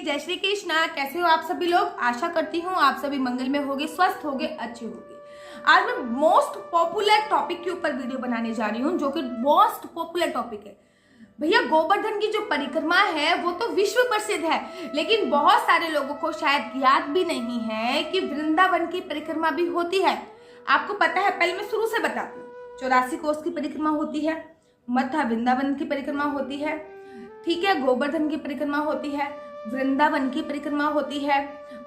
जय श्री कृष्णा। कैसे हो आप सभी लोग? आशा करती हूँ आप सभी मंगल में होगे, स्वस्थ होगे, अच्छे होगे। आज मैं मोस्ट पॉपुलर टॉपिक के ऊपर वीडियो बनाने जा रही हूँ, जो कि मोस्ट पॉपुलर टॉपिक है। भैया, गोवर्धन की जो परिक्रमा है वो तो विश्व प्रसिद्ध है, लेकिन बहुत सारे लोगों को शायद याद भी नहीं है कि वृंदावन की परिक्रमा भी होती है। आपको पता है? पहले मैं शुरू से बताती हूँ। 84 कोस की परिक्रमा होती है, मध्य वृंदावन की परिक्रमा होती है, ठीक है, गोवर्धन की परिक्रमा होती है, वृंदावन की परिक्रमा होती है,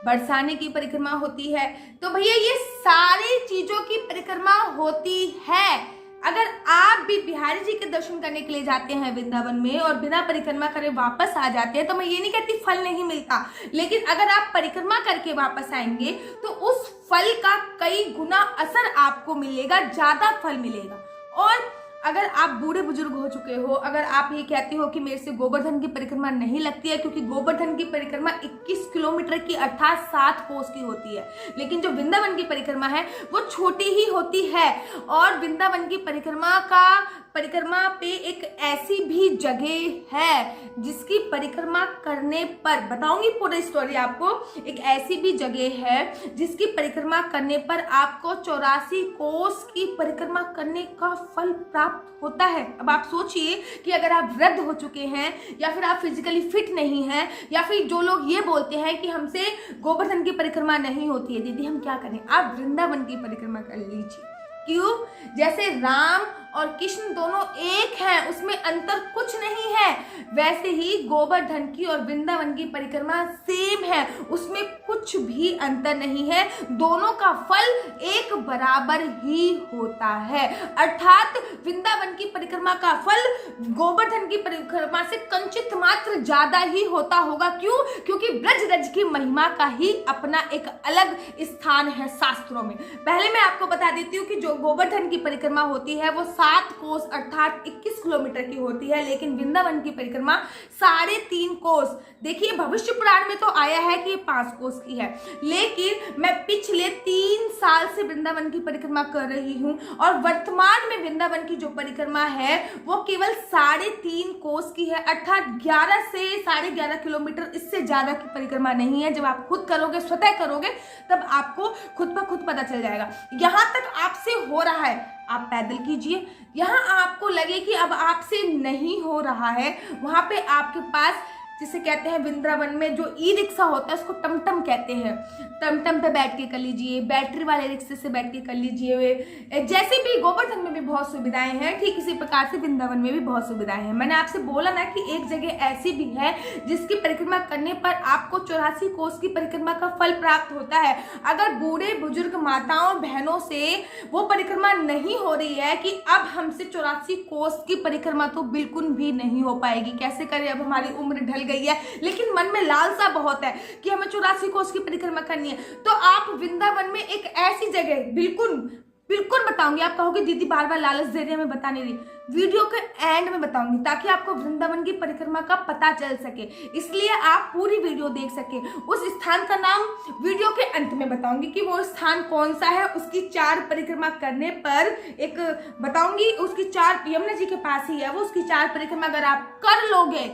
बरसाने की परिक्रमा होती है। तो भैया ये सारी चीजों की परिक्रमा होती है। अगर आप भी बिहारी जी के दर्शन करने के लिए जाते हैं वृंदावन में और बिना परिक्रमा करे वापस आ जाते हैं, तो मैं ये नहीं कहती फल नहीं मिलता, लेकिन अगर आप परिक्रमा करके वापस आएंगे तो उस फल का कई गुना असर आपको मिलेगा, ज्यादा फल मिलेगा। और अगर आप बूढ़े बुजुर्ग हो चुके हो, अगर आप ये कहते हो कि मेरे से गोवर्धन की परिक्रमा नहीं लगती है, क्योंकि गोवर्धन की परिक्रमा 21 किलोमीटर की अर्थात 7 कोस की होती है, लेकिन जो वृंदावन की परिक्रमा है वो छोटी ही होती है। और वृंदावन की परिक्रमा पे एक ऐसी भी जगह है जिसकी परिक्रमा करने पर, बताऊंगी पूरी स्टोरी आपको, एक ऐसी भी जगह है जिसकी परिक्रमा करने पर आपको 84 कोस की परिक्रमा करने का फल प्राप्त होता है। अब आप सोचिए कि अगर आप वृद्ध हो चुके हैं, या फिर आप फिजिकली फिट नहीं हैं, या फिर जो लोग ये बोलते हैं कि हमसे गोवर्धन की परिक्रमा नहीं होती है, दीदी हम क्या करें? आप वृंदावन की परिक्रमा कर लीजिए। क्यों? जैसे राम और कृष्ण दोनों एक हैं, उसमें अंतर कुछ नहीं है, वैसे ही गोवर्धन की और वृंदावन की परिक्रमा सेम है, उसमें कुछ भी अंतर नहीं है। दोनों का फल एक बराबर ही होता है, अर्थात वृंदावन की परिक्रमा का फल गोवर्धन की परिक्रमा से कंचित मात्र ज्यादा ही होता होगा। क्यों? क्योंकि ब्रज रज की महिमा का ही अपना एक अलग स्थान है शास्त्रों में। पहले मैं आपको बता देती हूँ कि जो गोवर्धन की परिक्रमा होती है वो 7 कोस अर्थात 21 किलोमीटर की होती है, लेकिन वृंदावन की परिक्रमा 3.5 कोस। देखिए, भविष्य पुराण में तो आया है कि ये 5 कोस की है, लेकिन मैं पिछले 3 साल से वृंदावन की परिक्रमा कर रही हूँ और वर्तमान में वृंदावन की जो परिक्रमा है वो केवल 3.5 कोस की है, अर्थात 11 से 11.5 किलोमीटर, इससे ज्यादा की परिक्रमा नहीं है। जब आप खुद करोगे, स्वतः करोगे, तब आपको खुद ब खुद पता चल जाएगा। यहां तक आपसे हो रहा है, आप पैदल कीजिए। यहाँ आपको लगे कि अब आपसे नहीं हो रहा है, वहां पे आपके पास, जिसे कहते हैं वृंदावन में जो ई रिक्शा होता है उसको टमटम कहते हैं, टमटम पे बैठ के कर लीजिए, बैटरी वाले रिक्शे से बैठ के कर लीजिए। जैसे भी गोवर्धन में भी बहुत सुविधाएं हैं, ठीक इसी प्रकार से वृंदावन में भी बहुत सुविधाएं हैं। मैंने आपसे बोला ना कि एक जगह ऐसी भी है जिसकी परिक्रमा करने पर आपको 84 कोस की परिक्रमा का फल प्राप्त होता है। अगर बूढ़े बुजुर्ग माताओं बहनों से वो परिक्रमा नहीं हो रही है कि अब हमसे 84 कोस की परिक्रमा तो बिल्कुल भी नहीं हो पाएगी, कैसे करें, अब हमारी उम्र ढल गई है, लेकिन मन में लालसा बहुत है कि हमें 84 कोस की परिक्रमा करनी है, तो आप वृंदावन में एक ऐसी जगह बिल्कुल बताऊंगी। आप कहोगे दीदी बार बार लालच दे रही है, मैं बता नहीं रही, वीडियो के एंड में बताऊंगी ताकि आपको वृंदावन की परिक्रमा का पता चल सके, इसलिए आप पूरी वीडियो देख सके। उस स्थान का नाम वीडियो के अंत में बताऊंगी कि वो स्थान कौन सा है। उसकी 4 परिक्रमा करने पर एक बताऊंगी, उसकी 4 यमुना जी के पास ही है वो, उसकी 4 परिक्रमा अगर आप कर लोगे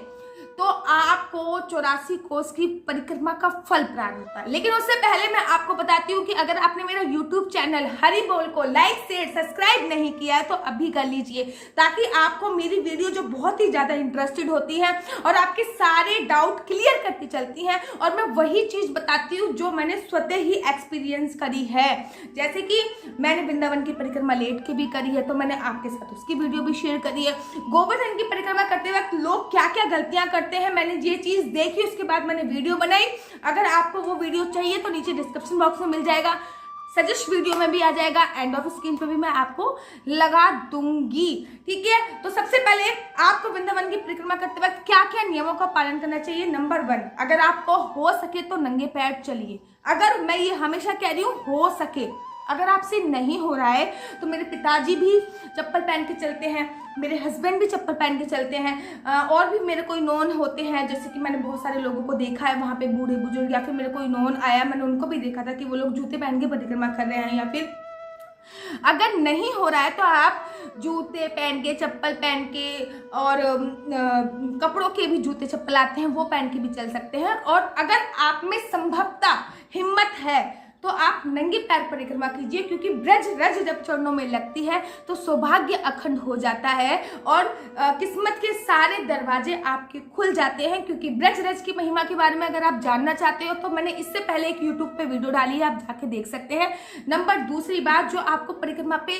तो आपको 84 कोस की परिक्रमा का फल प्राप्त होता है। लेकिन उससे पहले मैं आपको बताती हूँ कि अगर आपने मेरा YouTube चैनल हरि बोल को लाइक शेयर सब्सक्राइब नहीं किया है तो अभी कर लीजिए, ताकि आपको मेरी वीडियो जो बहुत ही ज्यादा इंटरेस्टेड होती है और आपके सारे डाउट क्लियर करती चलती हैं, और मैं वही चीज बताती हूँ जो मैंने स्वतः ही एक्सपीरियंस करी है। जैसे कि मैंने वृंदावन की परिक्रमा लेट के भी करी है, तो मैंने आपके साथ उसकी वीडियो भी शेयर करी है। गोवर्धन की परिक्रमा करते वक्त लोग क्या क्या गलतियां करते हैं, मैंने ये चीज देखी, उसके बाद मैंने वीडियो बनाई। अगर आपको वो वीडियो चाहिए तो नीचे डिस्क्रिप्शन बॉक्स में मिल जाएगा, सजेस्ट वीडियो में भी आ जाएगा, एंड ऑफ स्क्रीन पे भी मैं आपको लगा दूंगी, ठीक है। तो सबसे पहले आपको वृंदावन की परिक्रमा करते वक्त क्या क्या नियमों का पालन करना चाहिए। नंबर 1, अगर आपको हो सके तो नंगे पैर चलिए। अगर मैं ये हमेशा कह रही हूँ हो सके, अगर आपसे नहीं हो रहा है तो मेरे पिताजी भी चप्पल पहन के चलते हैं, मेरे हस्बैंड भी चप्पल पहन के चलते हैं, और भी मेरे कोई नॉन होते हैं, जैसे कि मैंने बहुत सारे लोगों को देखा है वहाँ पे, बूढ़े बुजुर्ग, या फिर मेरे कोई नॉन आया, मैंने उनको भी देखा था कि वो लोग जूते पहन के परिक्रमा कर रहे हैं, या फिर अगर नहीं हो रहा है तो आप जूते पहन के, चप्पल पहन के, और कपड़ों के भी जूते चप्पल आते हैं वो पहन के भी चल सकते हैं। और अगर आप में संभवतः हिम्मत है तो आप नंगे पैर परिक्रमा कीजिए, क्योंकि ब्रज रज जब चरणों में लगती है तो सौभाग्य अखंड हो जाता है और किस्मत के सारे दरवाजे आपके खुल जाते हैं। क्योंकि ब्रज रज की महिमा के बारे में अगर आप जानना चाहते हो तो मैंने इससे पहले एक यूट्यूब पे वीडियो डाली है, आप जाके देख सकते हैं। नंबर दूसरी बात जो आपको परिक्रमा पे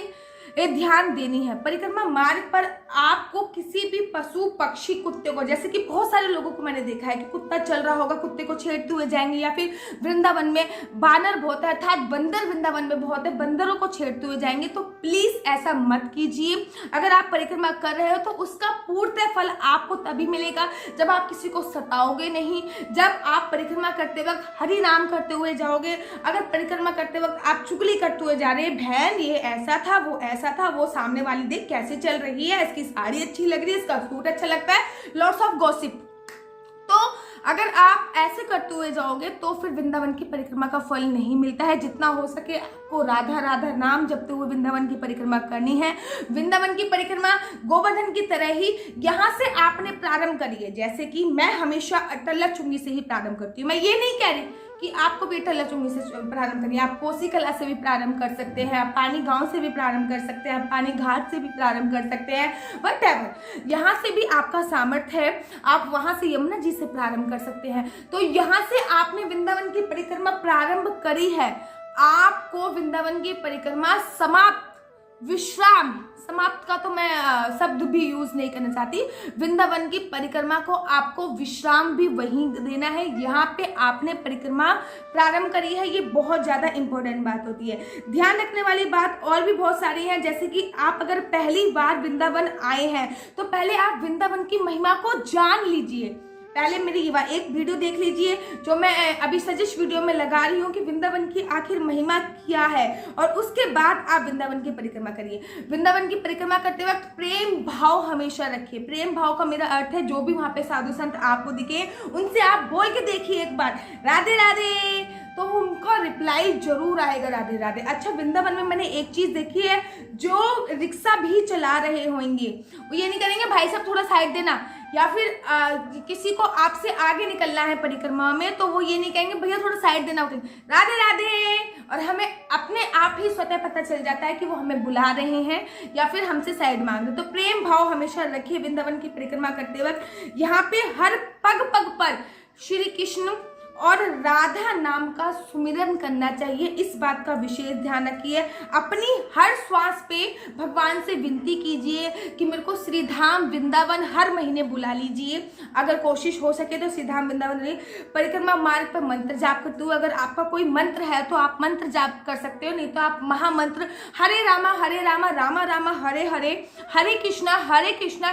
ध्यान देनी है, परिक्रमा मार्ग पर आपको किसी भी पशु पक्षी कुत्ते को, जैसे कि बहुत सारे लोगों को मैंने देखा है कि कुत्ता चल रहा होगा, कुत्ते को छेड़ते हुए जाएंगे, या फिर वृंदावन में बानर बहुत है अर्थात बंदर वृंदावन में बहुत है, बंदरों को छेड़ते हुए जाएंगे, तो प्लीज ऐसा मत कीजिए। अगर आप परिक्रमा कर रहे हो तो उसका पूर्णतः फल आपको तभी मिलेगा जब आप किसी को सताओगे नहीं, जब आप परिक्रमा करते वक्त हरि नाम करते हुए जाओगे। अगर परिक्रमा करते वक्त आप चुगली करते हुए जा रहे हैं, बहन ये ऐसा था, वो ऐसा था, वो सामने वाली देख कैसे चल रही है, इसकी साड़ी अच्छी लग रही है, इसका सूट अच्छा लगता है, लॉट्स ऑफ गॉसिप। तो अगर आप ऐसे करते हुए जाओगे तो फिर वृंदावन की परिक्रमा का फल नहीं मिलता है। जितना हो सके आपको राधा राधा नाम जपते हुए वृंदावन की परिक्रमा करनी है। वृंदावन की परिक्रमा गोवर्धन की तरह ही यहाँ से आपने प्रारंभ करी है, जैसे कि मैं हमेशा अटल चुंगी से ही प्रारंभ करती हूँ। मैं ये नहीं कह रही कि आपको भी अटल चुंगी से प्रारंभ करनी है, आप कोसी कला से भी प्रारंभ कर सकते हैं, आप पानी गांव से भी प्रारंभ कर सकते हैं, आप पानी घाट से भी प्रारंभ कर सकते हैं, व्हाटएवर यहाँ से भी आपका सामर्थ्य है, आप वहां से यमुना जी से प्रारंभ कर सकते हैं। तो यहाँ से आपने वृंदावन की परिक्रमा प्रारंभ करी है, आपको वृंदावन की परिक्रमा समाप्त, विश्राम, समाप्त का तो मैं शब्द भी यूज नहीं करना चाहती, वृंदावन की परिक्रमा को आपको विश्राम भी वहीं देना है। यहाँ पे आपने परिक्रमा प्रारंभ करी है, ये बहुत ज्यादा इंपॉर्टेंट बात होती है। ध्यान रखने वाली बात और भी बहुत सारी है, जैसे कि आप अगर पहली बार वृंदावन आए हैं तो पहले आप वृंदावन की महिमा को जान लीजिए। पहले मेरी एक वीडियो देख लीजिए जो मैं अभी सजेस्ट वीडियो में लगा रही हूँ कि वृंदावन की आखिर महिमा क्या है, और उसके बाद आप वृंदावन की परिक्रमा करिए। वृंदावन की परिक्रमा करते वक्त प्रेम भाव हमेशा रखिए। प्रेम भाव का मेरा अर्थ है जो भी वहां पे साधु संत आपको दिखे उनसे आप बोल के देखिए एक बार राधे राधे, तो उनका रिप्लाई जरूर आएगा राधे राधे। अच्छा, वृंदावन में मैंने एक चीज देखी है, जो रिक्शा भी चला रहे होंगे वो ये नहीं करेंगे भाई साहब थोड़ा साइड देना, या फिर किसी को आपसे आगे निकलना है परिक्रमा में तो वो ये नहीं कहेंगे भैया थोड़ा साइड देना, राधे राधे, और हमें अपने आप ही स्वतः पता चल जाता है कि वो हमें बुला रहे हैं या फिर हमसे साइड मांग रहे। तो प्रेम भाव हमेशा रखिए वृंदावन की परिक्रमा करते वक्त। यहाँ पे हर पग पग पर श्री कृष्ण और राधा नाम का सुमिरन करना चाहिए, इस बात का विशेष ध्यान रखिए। अपनी हर श्वास पे भगवान से विनती कीजिए कि मेरे को श्रीधाम वृंदावन हर महीने बुला लीजिए। अगर कोशिश हो सके तो श्रीधाम वृंदावन परिक्रमा मार्ग पर मंत्र जाप करते हुए, अगर आपका कोई मंत्र है तो आप मंत्र जाप कर सकते हो, नहीं तो आप महामंत्र हरे रामा रामा रामा हरे हरे, हरे कृष्णा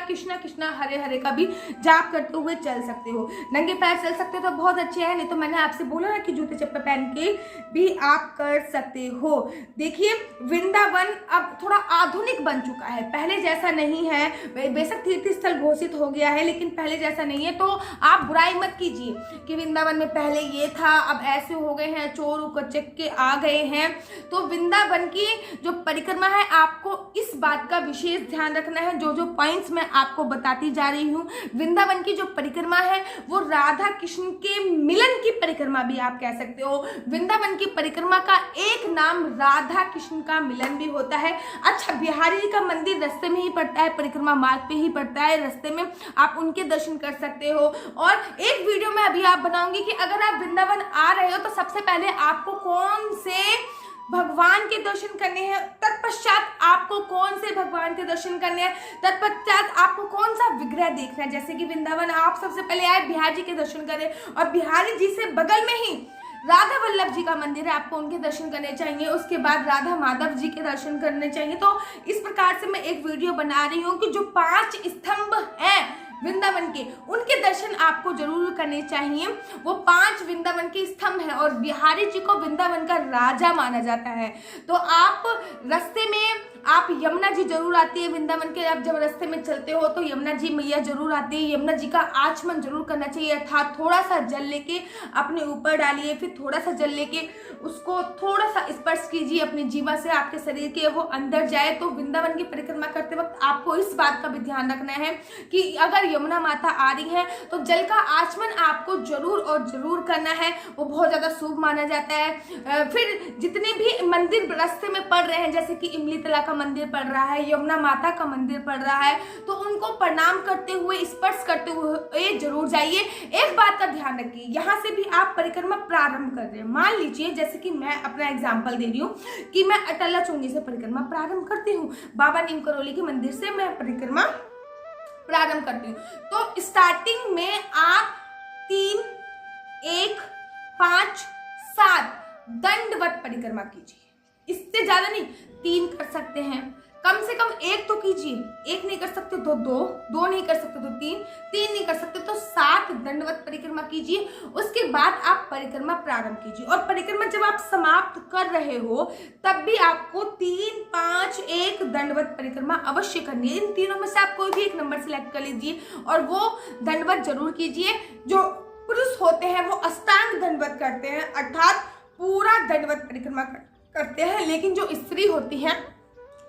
कृष्णा कृष्णा हरे हरे का भी जाप करते हुए चल सकते हो। नंगे पैर चल सकते हो तो बहुत अच्छे है, नहीं तो मैंने आपसे बोला ना कि जूते चप्पल पहन के भी आप कर सकते हो। देखिए वृंदावन अब थोड़ा आधुनिक बन चुका है, पहले जैसा नहीं है, बेशक तीर्थ स्थल घोषित हो गया है लेकिन पहले जैसा नहीं है। तो आप बुराई मत कीजिए कि वृंदावन में पहले ये था अब ऐसे हो गए हैं, चोर उचक्के आ गए हैं। तो वृंदावन की जो परिक्रमा है आपको इस बात का विशेष ध्यान रखना है, जो जो पॉइंट्स मैं आपको बताती जा रही हूँ। वृंदावन की जो परिक्रमा है वो राधा कृष्ण के मिलन की परिक्रमा भी आप कह सकते हो। वृंदावन की परिक्रमा का एक नाम राधा कृष्ण का मिलन भी होता है। अच्छा, बिहारी जी का मंदिर रास्ते में ही पड़ता है, परिक्रमा मार्ग पे ही पड़ता है, रास्ते में आप उनके दर्शन कर सकते हो। और एक वीडियो में अभी आप बनाऊंगी कि अगर आप वृंदावन आ रहे हो तो सबसे पहले आपको कौन से भगवान के दर्शन करने हैं, तत्पश्चात आपको कौन से भगवान के दर्शन करने हैं, तत्पश्चात आपको कौन सा विग्रह देखना है। जैसे कि वृंदावन आप सबसे पहले आए बिहारी जी के दर्शन करें, और बिहारी जी से बगल में ही राधा वल्लभ जी का मंदिर है, आपको उनके दर्शन करने चाहिए। उसके बाद राधा माधव जी के दर्शन करने चाहिए। तो इस प्रकार से मैं एक वीडियो बना रही हूँ कि जो 5 स्तंभ हैं वृंदावन के, उनके दर्शन आपको जरूर करने चाहिए। वो 5 वृंदावन के स्तंभ हैं और बिहारी जी को वृंदावन का राजा माना जाता है। तो आप रास्ते में आप यमुना जी जरूर आती है वृंदावन के, आप जब रास्ते में चलते हो तो यमुना जी मैया जरूर आती है। यमुना जी का आचमन जरूर करना चाहिए, अर्थात थोड़ा सा जल लेके अपने ऊपर डालिए, फिर थोड़ा सा जल लेके उसको थोड़ा सा स्पर्श कीजिए अपनी जीवा से, आपके शरीर के वो अंदर जाए। तो वृंदावन की परिक्रमा करते वक्त आपको इस बात का भी ध्यान रखना है कि अगर यमुना माता आ रही है तो जल का आचमन आपको जरूर और जरूर करना है, वो बहुत ज्यादा शुभ माना जाता है। फिर जितने भी मंदिर रास्ते में पड़ रहे हैं, जैसे कि इमली तला का मंदिर पड़ रहा है, यमुना माता का मंदिर पड़ रहा है, तो उनको प्रणाम करते हुए, स्पर्श करते हुए जरूर जाइए। एक बात का ध्यान रखिए, यहाँ से भी आप परिक्रमा प्रारंभ कर रहे हैं, मान लीजिए जैसे कि मैं अपना एग्जाम्पल दे रही हूँ कि मैं अटला चुंगी से परिक्रमा प्रारंभ करती हूँ, बाबा नीम करौली के मंदिर से मैं परिक्रमा प्रारंभ करती हूँ। तो स्टार्टिंग में आप 3, 1, 5, 7 दंडवत परिक्रमा कीजिए। इससे ज्यादा नहीं, 3 कर सकते हैं, कम से कम 1 तो कीजिए, 1 नहीं कर सकते तो 2, 2 नहीं कर सकते तो 3, 3 नहीं कर सकते तो 7 दंडवत परिक्रमा कीजिए। उसके बाद आप परिक्रमा प्रारंभ कीजिए, और परिक्रमा जब आप समाप्त कर रहे हो तब भी आपको 3, 5, 1 दंडवत परिक्रमा अवश्य करनी है। इन तीनों में से आप कोई भी एक नंबर सिलेक्ट कर लीजिए और वो दंडवत जरूर कीजिए। जो पुरुष होते हैं वो अष्टांग दंडवत करते हैं, अर्थात पूरा दंडवत परिक्रमा करते हैं, लेकिन जो स्त्री होती है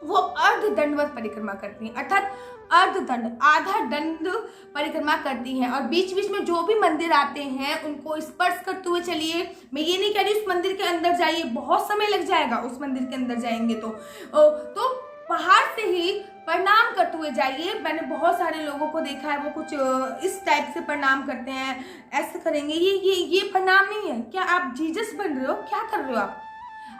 वो अर्ध दंडवत परिक्रमा करती हैं, अर्थात अर्ध दंड, आधा दंड परिक्रमा करती हैं। और बीच बीच में जो भी मंदिर आते हैं उनको स्पर्श करते हुए चलिए। मैं ये नहीं कह रही उस मंदिर के अंदर जाइए, बहुत समय लग जाएगा उस मंदिर के अंदर जाएंगे तो बाहर से ही प्रणाम करते हुए जाइए। मैंने बहुत सारे लोगों को देखा है, वो कुछ इस टाइप से प्रणाम करते हैं, ऐसे करेंगे। ये प्रणाम नहीं है। क्या आप जीसस बन रहे हो? क्या कर रहे हो आप?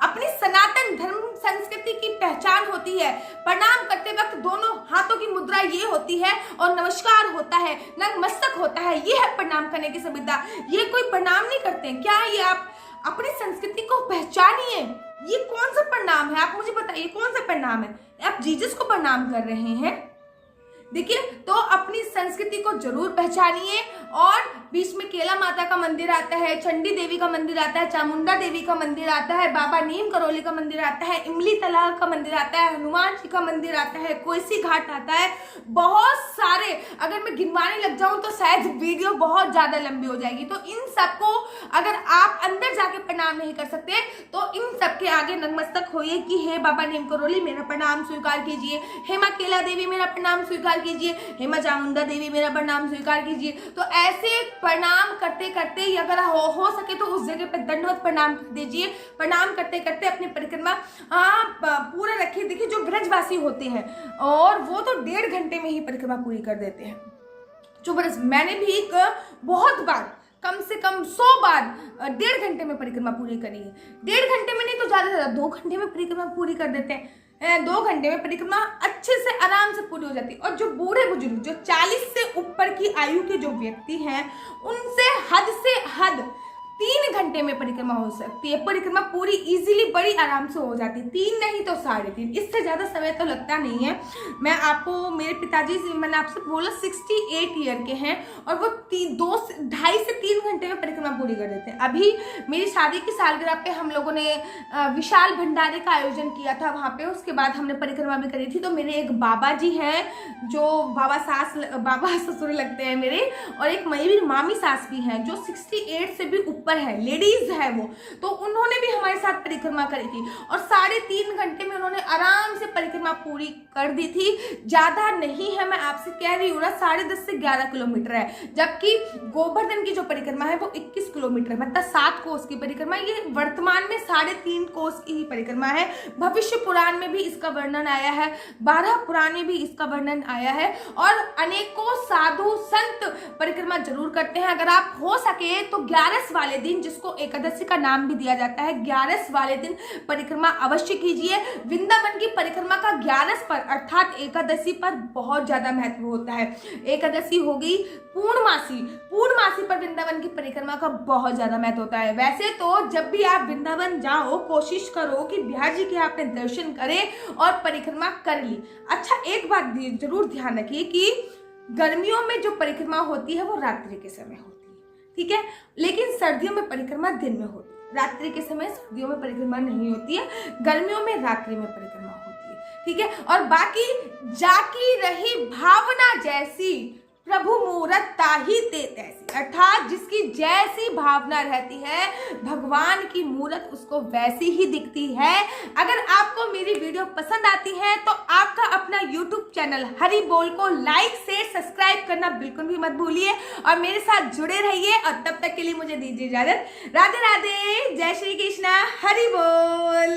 अपनी सनातन धर्म संस्कृति की पहचान होती है, प्रणाम करते वक्त दोनों हाथों की मुद्रा ये होती है और नमस्कार होता है, नतमस्तक होता है, ये है प्रणाम करने की सभ्यता। ये कोई प्रणाम नहीं करते हैं क्या? ये आप अपनी संस्कृति को पहचानिए। ये कौन सा प्रणाम है? आप मुझे बताइए कौन सा प्रणाम है? आप जीसस को प्रणाम कर रहे हैं। देखिए, तो अपनी संस्कृति को जरूर पहचानिए। और बीच में केला माता का मंदिर आता है, चंडी देवी का मंदिर आता है, चामुंडा देवी का मंदिर आता है, बाबा नीम करौली का मंदिर आता है, इमली तलाब का मंदिर आता है, हनुमान जी का मंदिर आता है, कोसी घाट आता है, बहुत सारे। अगर मैं गिनवाने लग जाऊं तो शायद वीडियो बहुत ज्यादा लंबी हो जाएगी। तो इन सबको अगर आप अंदर जाके प्रणाम नहीं कर सकते तो इन सबके आगे नतमस्तक होइए कि हे बाबा नीम करौली मेरा प्रणाम स्वीकार कीजिए, हे माँ केला देवी मेरा प्रणाम स्वीकार कीजिए, हे माँ चामुंडा देवी मेरा प्रणाम स्वीकार कीजिए। तो ऐसे प्रणाम करते करते अगर हो सके तो उस जगह पे दंडवत प्रणाम कर दीजिए। प्रणाम करते करते अपनी परिक्रमा पूरा रखिए। देखिए, जो ब्रजवासी होते हैं और वो तो 1.5 घंटे में ही परिक्रमा पूरी कर देते हैं। जो ब्रज, मैंने भी बहुत बार, कम से कम 100 बार 1.5 घंटे में परिक्रमा पूरी करी है। 1.5 घंटे में नहीं तो ज्यादा से ज्यादा 2 घंटे में परिक्रमा पूरी कर देते हैं। 2 घंटे में परिक्रमा अच्छे से आराम से पूरी हो जाती है। और जो बूढ़े बुजुर्ग, जो 40 से ऊपर की आयु के जो व्यक्ति हैं, उनसे हद से हद 3 घंटे में परिक्रमा हो सकती है। परिक्रमा पूरी इजीली बड़ी आराम से हो जाती है, 3 नहीं तो 3.5, इससे ज्यादा समय तो लगता नहीं है। मैं आपको, मेरे पिताजी मैंने आपसे बोला 68 ईयर के हैं और वो 2.5 से 3 घंटे में परिक्रमा पूरी कर देते हैं। अभी मेरी शादी की सालगिरह पे हम लोगों ने विशाल भंडारे का आयोजन किया था वहाँ पे, उसके बाद हमने परिक्रमा भी करी थी। तो मेरे एक बाबा जी हैं जो बाबा ससुर लगते हैं मेरे, और एक मेरी मामी सास भी हैं जो 68 से भी ऊपर है, लेडीज है वो। तो उन्होंने भी हमारे साथ परिक्रमा करी थी और 3.5 घंटे में उन्होंने आराम से परिक्रमा पूरी कर दी थी। ज्यादा नहीं है, मैं आपसे कह रही हूँ ना, 10.5 से 11 किलोमीटर है। जबकि गोवर्धन की जो परिक्रमा है वो 21 किलोमीटर, मतलब 7 कोस की परिक्रमा। ये वर्तमान में 3.5 कोस की ही परिक्रमा है। भविष्य पुराण में भी इसका वर्णन आया है, 12 पुराण में भी इसका वर्णन आया है। और अनेकों साधु संत परिक्रमा जरूर करते हैं। अगर आप हो सके तो 11 वाले दिन, जिसको एकादशी का नाम भी दिया जाता है, 11 वाले दिन परिक्रमा अवश्य कीजिए। वृंदावन की परिक्रमा का 11 पर अर्थात एकादशी पर बहुत ज्यादा महत्व होता है। एकादशी हो गई पूर्णमासी पर वृंदावन की परिक्रमा का बहुत ज्यादा महत्व होता है। वैसे तो जब भी आप वृंदावन जाओ, कोशिश करो कि बिहार जी के आपने दर्शन करें और परिक्रमा कर ली। अच्छा, एक बात जरूर ध्यान रखिए कि गर्मियों में जो परिक्रमा होती है वो रात्रि के समय होती है, ठीक है, लेकिन सर्दियों में परिक्रमा दिन में होती है। रात्रि के समय सर्दियों में परिक्रमा नहीं होती है, गर्मियों में रात्रि में परिक्रमा होती है। ठीक है। और बाकी जाकी रही भावना जैसी प्रभु मूरत ताही ते तैसी, अर्थात जिसकी जैसी भावना रहती है भगवान की मूरत उसको वैसी ही दिखती है। अगर आपको मेरी वीडियो पसंद आती है तो आपका अपना YouTube चैनल हरि बोल को लाइक शेयर सब्सक्राइब करना बिल्कुल भी मत भूलिए और मेरे साथ जुड़े रहिए। और तब तक के लिए मुझे दीजिए इजाजत। राधे राधे, जय श्री कृष्णा, हरि बोल।